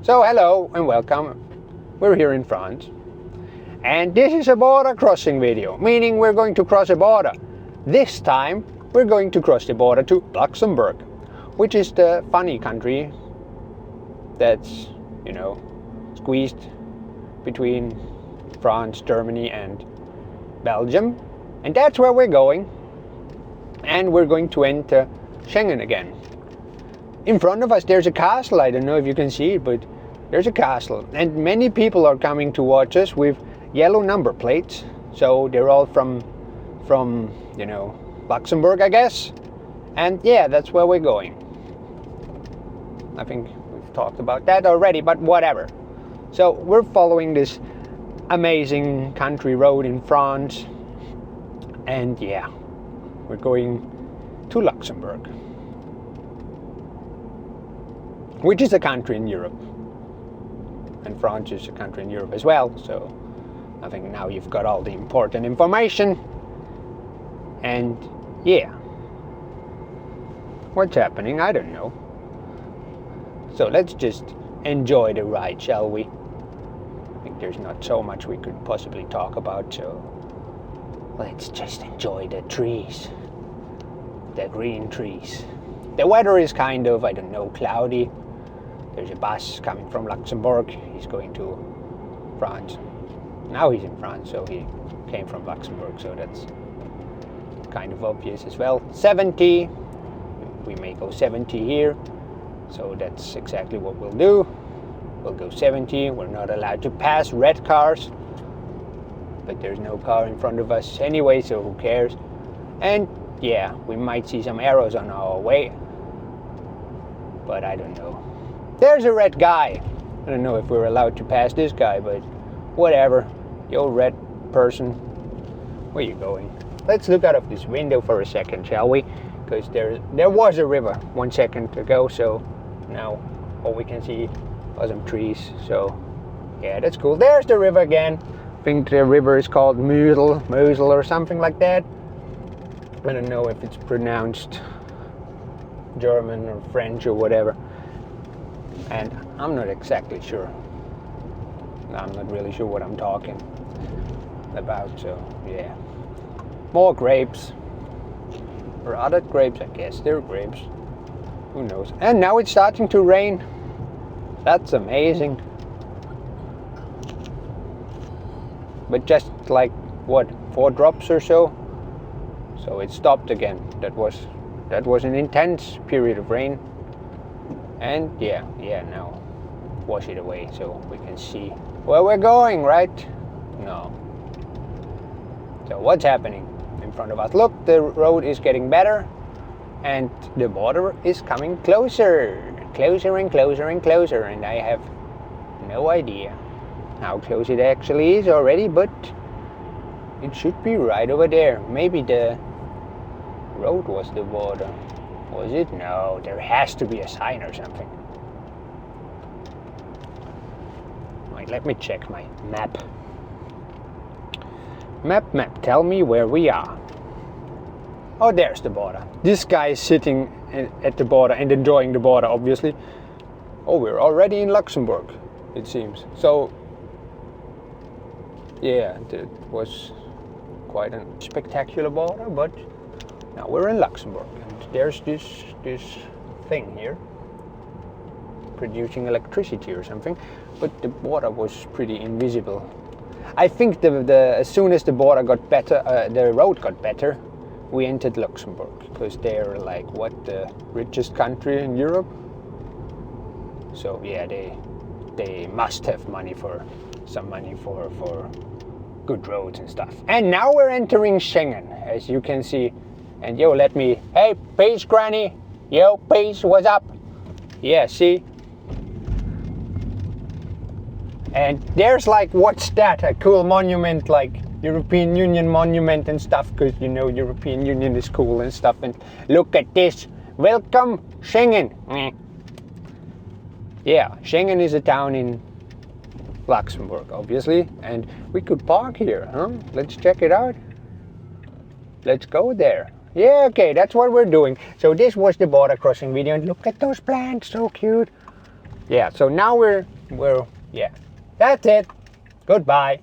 So hello and welcome. We're here in France. And this is a border crossing video, meaning we're going to cross a border. This time we're going to cross the border to Luxembourg, which is the funny country that's, squeezed between France, Germany and Belgium. And that's where we're going. And we're going to enter Schengen again. In front of us there's a castle. I don't know if you can see it, but there's a castle. And many people are coming to watch us with yellow number plates. So they're all from Luxembourg, I guess. And yeah, that's where we're going. I think we've talked about that already, but whatever. So we're following this amazing country road in France. And yeah, we're going to Luxembourg, which is a country in Europe. And France is a country in Europe as well. So I think now you've got all the important information. And yeah, what's happening? I don't know. So let's just enjoy the ride, shall we? I think there's not so much we could possibly talk about, so let's just enjoy the trees, the green trees. The weather is kind of, cloudy. There's a bus coming from Luxembourg. He's going to France. Now he's in France, so he came from Luxembourg, so that's kind of obvious as well. 70. We may go 70 here, so that's exactly what we'll do. We'll go 70. We're not allowed to pass red cars, but there's no car in front of us anyway, so who cares? And yeah, we might see some arrows on our way, but I don't know. There's a red guy. I don't know if we're allowed to pass this guy, but whatever. The old red person. Where are you going? Let's look out of this window for a second, shall we? Because there was a river 1 second ago, so now all we can see are some trees. So yeah, that's cool. There's the river again. I think the river is called Mosel or something like that. I don't know if it's pronounced German or French or whatever. And I'm not exactly sure. I'm not really sure what I'm talking about, so yeah. More grapes. Or other grapes, I guess. They're grapes. Who knows? And now it's starting to rain. That's amazing. But just like, 4 drops or so? So it stopped again. That was an intense period of rain. And yeah, now wash it away so we can see where we're going, right? No. So what's happening in front of us? Look, the road is getting better and the border is coming closer and closer and I have no idea how close it actually is already, but it should be right over there. Maybe the road was the border. Was it? No, there has to be a sign or something. Wait, let me check my map. Map, tell me where we are. Oh, there's the border. This guy is sitting at the border and enjoying the border, obviously. Oh, we're already in Luxembourg, it seems. So, yeah, it was quite a spectacular border, but now we're in Luxembourg. There's this thing here producing electricity or something, but the border was pretty invisible. I think as soon as the border got better, the road got better, we entered Luxembourg, because they're like the richest country in Europe. So yeah, they must have some money for good roads and stuff. And now we're entering Schengen, as you can see. And hey, peace, granny. Yo, peace, what's up? Yeah, see? And there's what's that? A cool monument, like European Union monument and stuff, because European Union is cool and stuff. And look at this. Welcome, Schengen. Yeah, Schengen is a town in Luxembourg, obviously. And we could park here, huh? Let's check it out. Let's go there. Yeah, okay, that's what we're doing. So this was the border crossing video, and look at those plants, so cute. Yeah, so now we're Well, yeah. That's it. Goodbye.